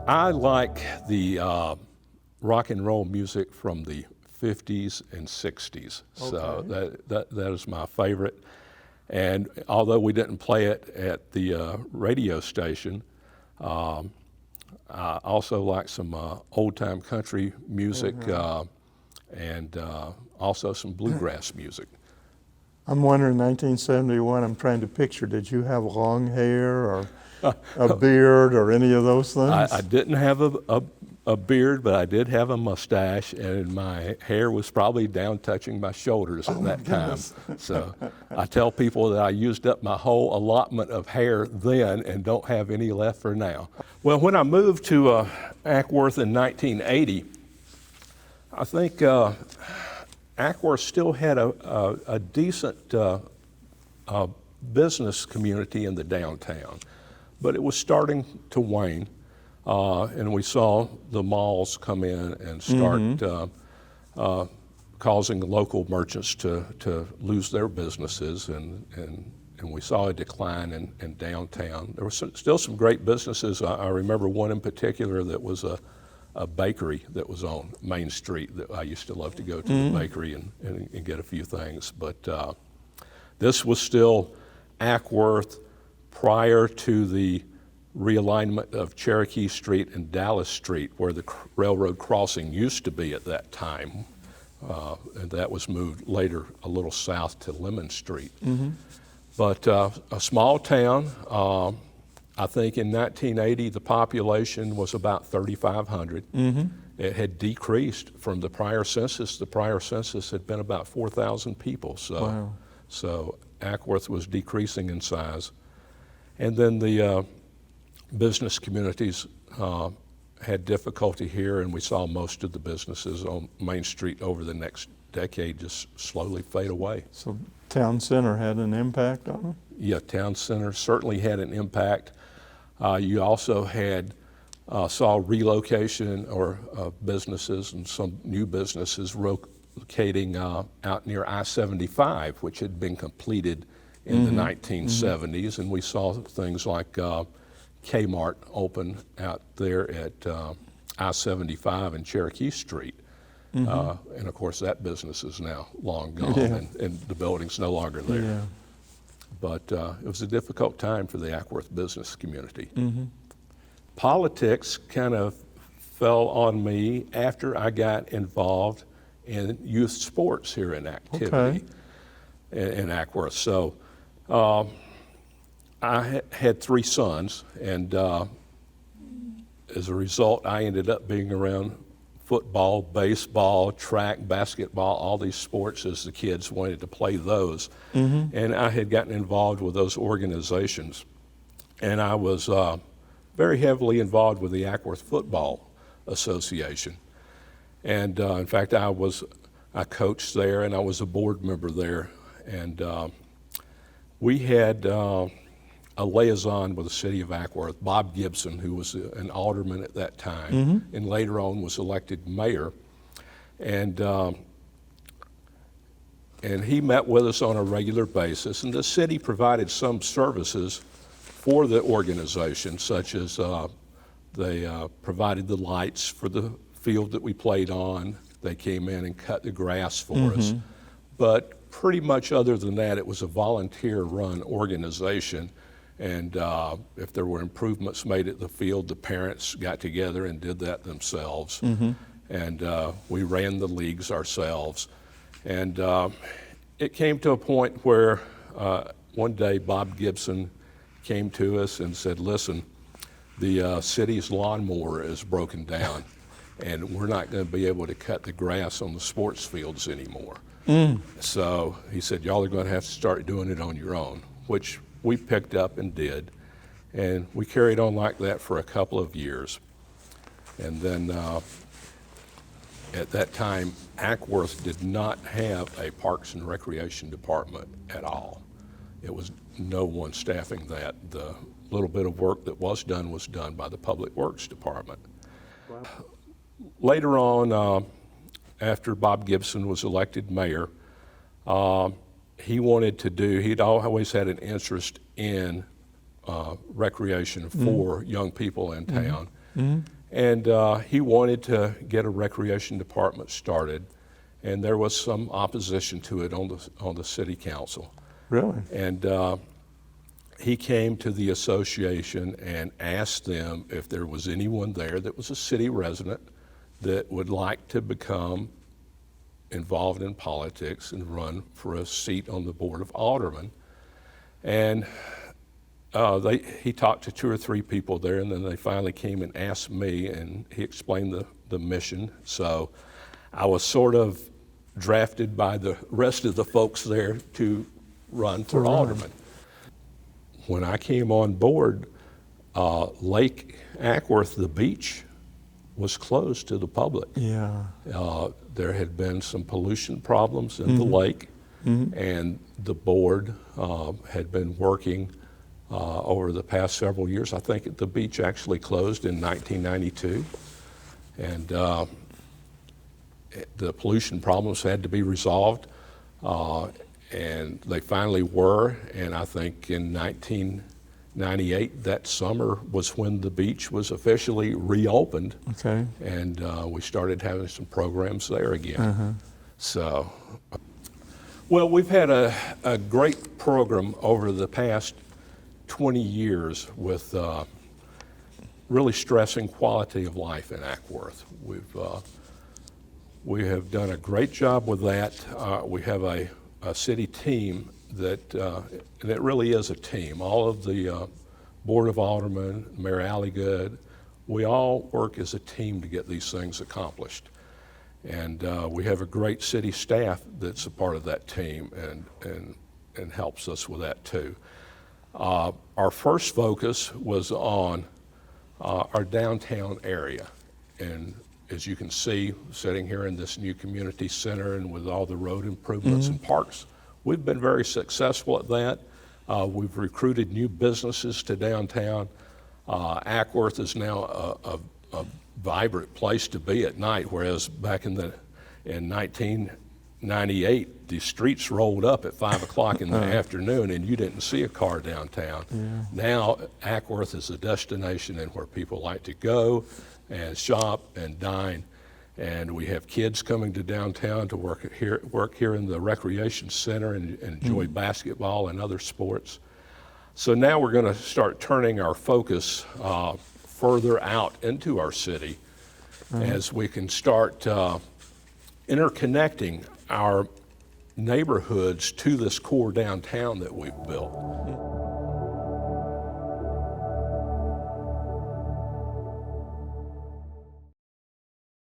I like the rock and roll music from the 50s and 60s. So that is my favorite. And although we didn't play it at the radio station, I also like some old-time country music and also some bluegrass music. I'm wondering, 1971, I'm trying to picture, did you have long hair or a beard or any of those things? I didn't have a beard, but I did have a mustache, and my hair was probably down touching my shoulders at that time. So I tell people that I used up my whole allotment of hair then and don't have any left for now. Well, when I moved to Acworth in 1980, I think Acworth still had a decent business community in the downtown, but it was starting to wane. And we saw the malls come in and start causing local merchants to lose their businesses, and we saw a decline in downtown. There were still some great businesses. I remember one in particular that was a bakery that was on Main Street that I used to love to go to the bakery and get a few things. But this was still Acworth prior to the realignment of Cherokee Street and Dallas Street, where the railroad crossing used to be at that time, and that was moved later a little south to Lemon Street. But a small town. I think in 1980 the population was about 3,500. It had decreased from the prior census. The prior census had been about 4,000 people. So Acworth was decreasing in size, and then the business communities had difficulty here, and we saw most of the businesses on Main Street over the next decade just slowly fade away. So town center had an impact on them? Yeah, town center certainly had an impact. You also had saw relocation or businesses and some new businesses locating out near I-75, which had been completed in the 1970s, and we saw things like Kmart open out there at I-75 and Cherokee Street. And of course that business is now long gone, and the building's no longer there. But it was a difficult time for the Acworth business community. Politics kind of fell on me after I got involved in youth sports here in activity in Acworth. So I had 3 sons, and as a result, I ended up being around football, baseball, track, basketball, all these sports as the kids wanted to play those. And I had gotten involved with those organizations. And I was very heavily involved with the Acworth Football Association. And in fact, I coached there, and I was a board member there. And we had a liaison with the city of Acworth, Bob Gibson, who was an alderman at that time, and later on was elected mayor. And he met with us on a regular basis, and the city provided some services for the organization, such as they provided the lights for the field that we played on. They came in and cut the grass for us. But pretty much other than that, it was a volunteer-run organization. And if there were improvements made at the field, the parents got together and did that themselves. And we ran the leagues ourselves. And it came to a point where one day Bob Gibson came to us and said, listen, the city's lawnmower is broken down, and we're not going to be able to cut the grass on the sports fields anymore. So he said, y'all are going to have to start doing it on your own, which we picked up and did, and we carried on like that for a couple of years. And then at that time, Acworth did not have a Parks and Recreation department at all. It was no one staffing that. The little bit of work that was done by the Public Works Department. Wow. Later on, after Bob Gibson was elected mayor, he'd always had an interest in recreation for young people in town. And he wanted to get a recreation department started, and there was some opposition to it on the city council. Really? And he came to the association and asked them if there was anyone there that was a city resident that would like to become involved in politics and run for a seat on the Board of Aldermen. And he talked to 2 or 3 people there, and then they finally came and asked me, and he explained the mission. So I was sort of drafted by the rest of the folks there to run for alderman. When I came on board, Lake Acworth, the beach, was closed to the public. Yeah. There had been some pollution problems in the lake, and the board had been working over the past several years. I think the beach actually closed in 1992, and the pollution problems had to be resolved, and they finally were. And I think in 1998, that summer, was when the beach was officially reopened. Okay. And we started having some programs there again. So, well, we've had a great program over the past 20 years with really stressing quality of life in Acworth. We have done a great job with that. We have a city team that, and it really is a team. All of the Board of Aldermen, Mayor Alligood, we all work as a team to get these things accomplished. And we have a great city staff that's a part of that team and helps us with that too. Our first focus was on our downtown area. And as you can see, sitting here in this new community center and with all the road improvements and parks, we've been very successful at that. We've recruited new businesses to downtown. Acworth is now a vibrant place to be at night, whereas back in 1998, the streets rolled up at 5 o'clock in the afternoon and you didn't see a car downtown. Yeah. Now, Acworth is a destination and where people like to go and shop and dine. And we have kids coming to downtown to work here in the recreation center and enjoy basketball and other sports. So now we're going to start turning our focus further out into our city as we can start interconnecting our neighborhoods to this core downtown that we've built.